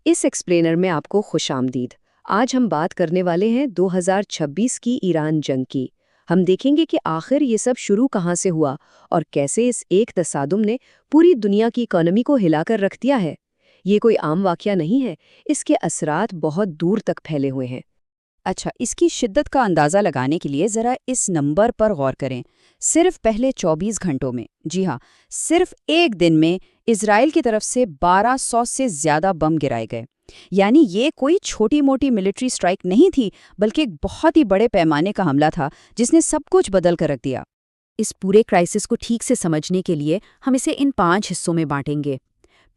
اس explainer میں آپ کو خوش آمدید۔ آج ہم بات کرنے والے ہیں 2026 کی ایران جنگ کی۔ ہم دیکھیں گے کہ آخر یہ سب شروع کہاں سے ہوا اور کیسے اس ایک تصادم نے پوری دنیا کی اکانومی کو ہلا کر رکھ دیا ہے۔ یہ کوئی عام واقعہ نہیں ہے، اس کے اثرات بہت دور تک پھیلے ہوئے ہیں۔ اچھا، اس کی شدت کا اندازہ لگانے کے لیے ذرا اس نمبر پر غور کریں۔ صرف پہلے 24 گھنٹوں میں، جی ہاں، صرف ایک دن میں اسرائیل کی طرف سے 1200 سے زیادہ بم گرائے گئے۔ یعنی یہ کوئی چھوٹی موٹی ملٹری سٹرائک نہیں تھی، بلکہ ایک بہت ہی بڑے پیمانے کا حملہ تھا جس نے سب کچھ بدل کر رکھ دیا۔ اس پورے کرائسس کو ٹھیک سے سمجھنے کے لیے ہم اسے ان 5 حصوں میں بانٹیں گے۔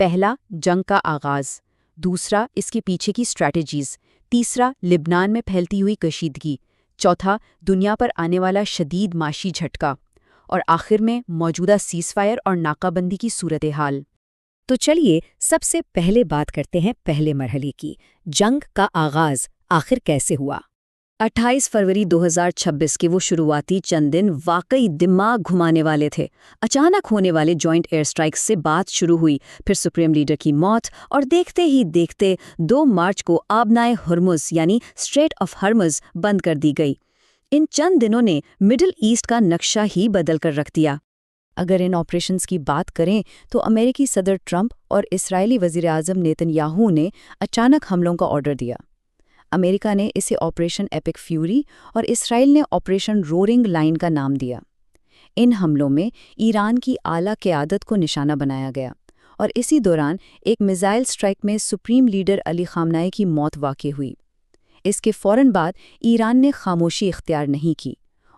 پہلا، جنگ کا آغاز۔ دوسرا، اس کے پیچھے کی اسٹریٹجیز۔ تیسرا، لبنان میں پھیلتی ہوئی کشیدگی۔ چوتھا، دنیا پر آنے والا شدید معاشی جھٹکا۔ اور آخر میں موجودہ سیز فائر اور ناکہ بندی کی صورتحال۔ تو چلیے سب سے پہلے بات کرتے ہیں پہلے مرحلے کی، جنگ کا آغاز آخر کیسے ہوا۔ 28 فروری 2026 کے وہ شروعاتی چند دن واقعی دماغ گھمانے والے تھے۔ اچانک ہونے والے جوائنٹ ایئر سٹرائک سے بات شروع ہوئی، پھر سپریم لیڈر کی موت، اور دیکھتے ہی دیکھتے 2 مارچ کو آبنائے ہرمز یعنی اسٹریٹ آف ہرمز بند کر دی گئی۔ ان چند دنوں نے مڈل ایسٹ کا نقشہ ہی بدل کر رکھ دیا۔ اگر ان آپریشنز کی بات کریں تو امریکی صدر ٹرمپ اور اسرائیلی وزیراعظم نیتن یاہو نے اچانک حملوں کا آرڈر دیا۔ امریکہ نے اسے آپریشن ایپک فیوری اور اسرائیل نے آپریشن رورنگ لائن کا نام دیا۔ ان حملوں میں ایران کی اعلیٰ قیادت کو نشانہ بنایا گیا، اور اسی دوران ایک میزائل سٹرائک میں سپریم لیڈر علی خامنہ ای کی موت واقع ہوئی۔ اس کے فوراً بعد ایران نے خاموشی اختیار نہیں کی۔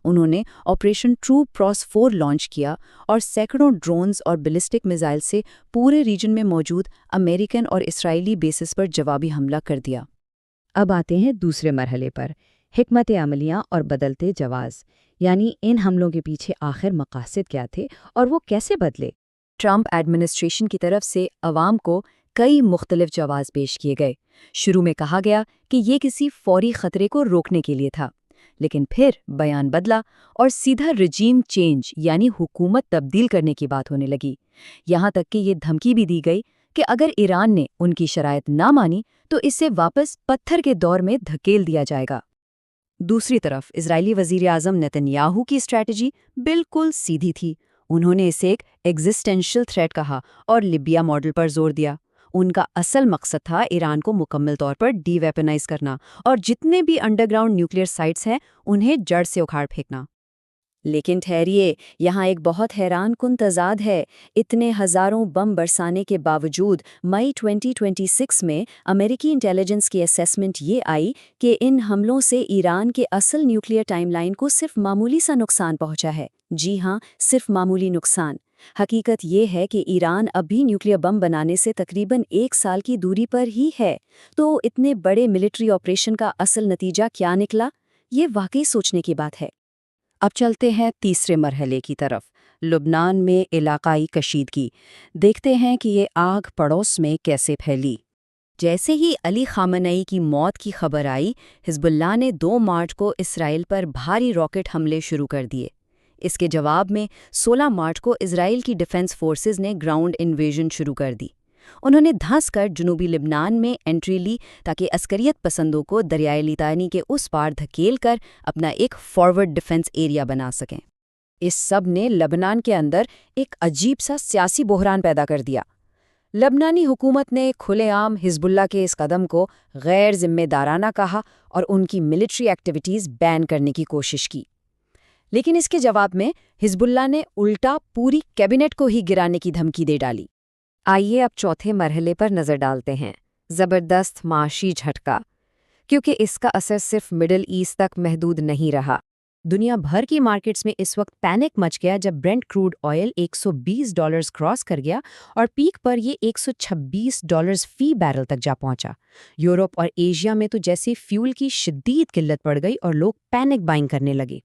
انہوں نے آپریشن ٹرو پروس 4 لانچ کیا اور سینکڑوں ڈرونز اور بیلسٹک میزائل سے پورے ریجن میں موجود امریکن اور اسرائیلی بیسز پر جوابی حملہ کر دیا۔ اب آتے ہیں دوسرے مرحلے پر، حکمت عملیاں اور بدلتے جواز، یعنی ان حملوں کے پیچھے آخر مقاصد کیا تھے اور وہ کیسے بدلے۔ ٹرمپ ایڈمنسٹریشن کی طرف سے عوام کو کئی مختلف جواز پیش کیے گئے۔ شروع میں کہا گیا کہ یہ کسی فوری خطرے کو روکنے کے لیے تھا، لیکن پھر بیان بدلا اور سیدھا رجیم چینج یعنی حکومت تبدیل کرنے کی بات ہونے لگی۔ یہاں تک کہ یہ دھمکی بھی دی گئی کہ اگر ایران نے ان کی شرائط نہ مانی تو اسے واپس پتھر کے دور میں دھکیل دیا جائے گا۔ دوسری طرف اسرائیلی وزیراعظم نیتن یاہو کی اسٹریٹجی بالکل سیدھی تھی۔ انہوں نے اسے ایک ایگزسٹینشل تھریٹ کہا اور لیبیا ماڈل پر زور دیا۔ ان کا اصل مقصد تھا ایران کو مکمل طور پر ڈی ویپنائز کرنا اور جتنے بھی انڈر گراؤنڈ نیوکلیئر سائٹس ہیں انہیں جڑ سے اکھاڑ پھینکنا۔ لیکن ٹھہریے، یہاں ایک بہت حیران کن تضاد ہے۔ اتنے ہزاروں بم برسانے کے باوجود مئی 2026 میں امریکی انٹیلیجنس کی اسیسمنٹ یہ آئی کہ ان حملوں سے ایران کے اصل نیوکلیئر ٹائم لائن کو صرف معمولی سا نقصان پہنچا ہے۔ جی ہاں، صرف معمولی نقصان۔ حقیقت یہ ہے کہ ایران اب بھی نیوکلیئر بم بنانے سے تقریباً 1 سال کی دوری پر ہی ہے۔ تو اتنے بڑے ملٹری آپریشن کا اصل نتیجہ کیا نکلا؟ یہ واقعی سوچنے کی بات ہے۔ اب چلتے ہیں تیسرے مرحلے کی طرف، لبنان میں علاقائی کشیدگی۔ دیکھتے ہیں کہ یہ آگ پڑوس میں کیسے پھیلی۔ جیسے ہی علی خامنہ ای کی موت کی خبر آئی، حزب اللہ نے 2 مارچ کو اسرائیل پر بھاری راکٹ حملے شروع کر دیے۔ اس کے جواب میں 16 مارچ کو اسرائیل کی ڈیفنس فورسز نے گراؤنڈ انویژن شروع کر دی۔ انہوں نے دھنس کر جنوبی لبنان میں انٹری لی تاکہ عسکریت پسندوں کو دریائے لیتانی کے اس پار دھکیل کر اپنا ایک فارورڈ ڈیفنس ایریا بنا سکیں۔ اس سب نے لبنان کے اندر ایک عجیب سا سیاسی بحران پیدا کر دیا۔ لبنانی حکومت نے کھلے عام حزب اللہ کے اس قدم کو غیر ذمہ دارانہ کہا اور ان کی ملٹری ایکٹیویٹیز بین کرنے کی کوشش کی۔ لیکن اس کے جواب میں حزب اللہ نے الٹا پوری کیبنٹ کو ہی گرانے کی دھمکی دے ڈالی۔ آئیے اب چوتھے مرحلے پر نظر ڈالتے ہیں، زبردست معاشی جھٹکا، کیونکہ اس کا اثر صرف مڈل ایسٹ تک محدود نہیں رہا۔ دنیا بھر کی مارکیٹس میں اس وقت پینک مچ گیا جب برنٹ کروڈ آئل $120 کراس کر گیا اور پیک پر یہ $126 فی بیرل تک جا پہنچا۔ یورپ اور ایشیا میں تو جیسے فیول کی شدید قلت پڑ گئی اور لوگ پینک بائنگ کرنے لگے۔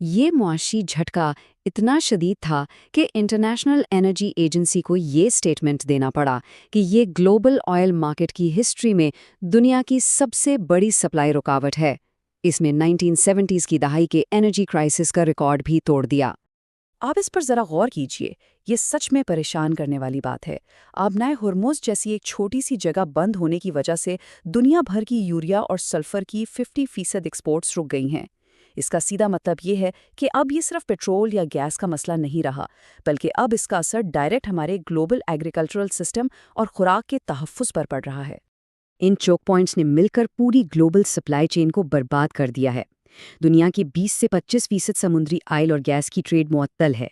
یہ معاشی جھٹکا اتنا شدید تھا کہ انٹرنیشنل انرجی ایجنسی کو یہ سٹیٹمنٹ دینا پڑا کہ یہ گلوبل آئل مارکیٹ کی ہسٹری میں دنیا کی سب سے بڑی سپلائی رکاوٹ ہے۔ اس میں 1970s کی دہائی کے انرجی کرائسس کا ریکارڈ بھی توڑ دیا۔ آپ اس پر ذرا غور کیجئے، یہ سچ میں پریشان کرنے والی بات ہے۔ آبنائے ہرموز جیسی ایک چھوٹی سی جگہ بند ہونے کی وجہ سے دنیا بھر کی یوریا اور سلفر کی 50% ایکسپورٹس رک گئی ہیں۔ اس کا سیدھا مطلب یہ ہے کہ اب یہ صرف پیٹرول یا گیس کا مسئلہ نہیں رہا، بلکہ اب اس کا اثر ڈائریکٹ ہمارے گلوبل ایگریکلچرل سسٹم اور خوراک کے تحفظ پر پڑ رہا ہے۔ ان چوک پوائنٹس نے مل کر پوری گلوبل سپلائی چین کو برباد کر دیا ہے۔ دنیا کی 20 سے 25% سمندری آئل اور گیس کی ٹریڈ معطل ہے۔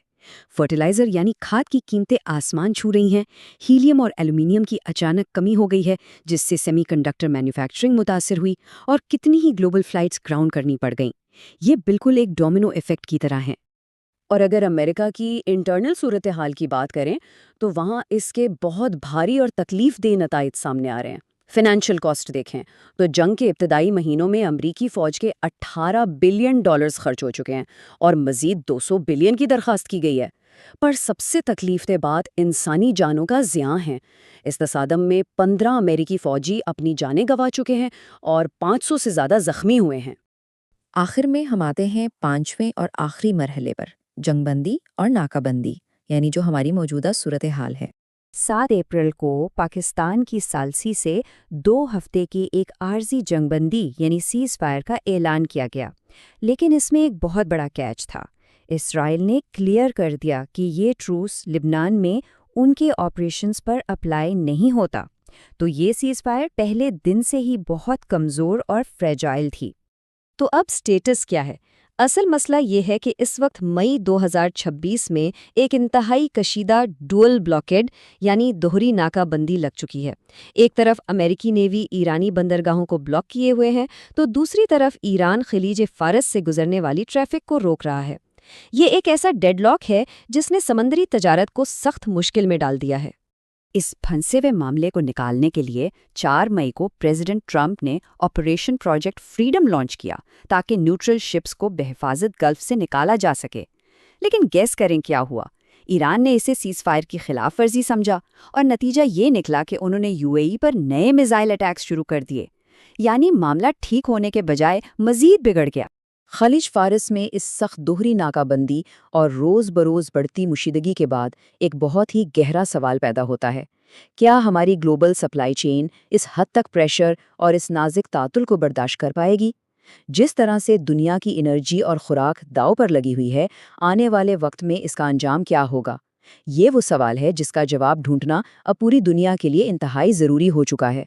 فرٹیلائزر یعنی کھاد کی قیمتیں آسمان چھو رہی ہیں۔ ہیلیم اور ایلومینیم کی اچانک کمی ہو گئی ہے، جس سے سیمی کنڈکٹر مینوفیکچرنگ متاثر ہوئی اور کتنی ہی گلوبل فلائٹس گراؤنڈ کرنی پڑ گئیں۔ یہ بالکل ایک ڈومینو ایفیکٹ کی طرح ہیں۔ اور اگر امریکہ کی انٹرنل صورتحال کی بات کریں تو وہاں اس کے بہت بھاری اور تکلیف دہ نتائج سامنے آ رہے ہیں۔ فنانشل کاسٹ دیکھیں تو جنگ کے ابتدائی مہینوں میں امریکی فوج کے $18 بلین خرچ ہو چکے ہیں اور مزید 200 بلین کی درخواست کی گئی ہے۔ پر سب سے تکلیف دہ بات انسانی جانوں کا زیاں ہے۔ اس تصادم میں 15 امریکی فوجی اپنی جانیں گنوا چکے ہیں اور 500 سے زیادہ زخمی ہوئے ہیں۔ آخر میں ہم آتے ہیں 5ویں اور آخری مرحلے پر، جنگ بندی اور ناکہ بندی، یعنی جو ہماری موجودہ صورتحال ہے۔ 7 اپریل کو پاکستان کی ثالثی سے 2 ہفتے کی ایک عارضی جنگ بندی یعنی سیز فائر کا اعلان کیا گیا، لیکن اس میں ایک بہت بڑا کیچ تھا۔ اسرائیل نے کلیئر کر دیا کہ یہ ٹروس لبنان میں ان کے آپریشنز پر اپلائی نہیں ہوتا، تو یہ سیز فائر پہلے دن سے ہی بہت کمزور اور فریجائل تھی۔ تو اب سٹیٹس کیا ہے؟ اصل مسئلہ یہ ہے کہ اس وقت مئی 2026 میں ایک انتہائی کشیدہ ڈوئل بلاکیڈ یعنی دوہری ناکہ بندی لگ چکی ہے۔ ایک طرف امریکی نیوی ایرانی بندرگاہوں کو بلاک کیے ہوئے ہیں، تو دوسری طرف ایران خلیج فارس سے گزرنے والی ٹریفک کو روک رہا ہے۔ یہ ایک ایسا ڈیڈ لاک ہے جس نے سمندری تجارت کو سخت مشکل میں ڈال دیا ہے۔ اس پھنسے ہوئے معاملے کو نکالنے کے لیے 4 مئی کو پریزیڈنٹ ٹرمپ نے آپریشن پروجیکٹ فریڈم لانچ کیا تاکہ نیوٹرل شپس کو بحفاظت گلف سے نکالا جا سکے۔ لیکن گیس کریں کیا ہوا؟ ایران نے اسے سیز فائر کی خلاف ورزی سمجھا اور نتیجہ یہ نکلا کہ انہوں نے UAE پر نئے میزائل اٹیکس شروع کر دیے، یعنی معاملہ ٹھیک ہونے کے بجائے مزید بگڑ گیا۔ خلیج فارس میں اس سخت دوہری ناکہ بندی اور روز بروز بڑھتی مشیدگی کے بعد ایک بہت ہی گہرا سوال پیدا ہوتا ہے۔ کیا ہماری گلوبل سپلائی چین اس حد تک پریشر اور اس نازک تعطل کو برداشت کر پائے گی؟ جس طرح سے دنیا کی انرجی اور خوراک داؤ پر لگی ہوئی ہے، آنے والے وقت میں اس کا انجام کیا ہوگا؟ یہ وہ سوال ہے جس کا جواب ڈھونڈنا اب پوری دنیا کے لیے انتہائی ضروری ہو چکا ہے۔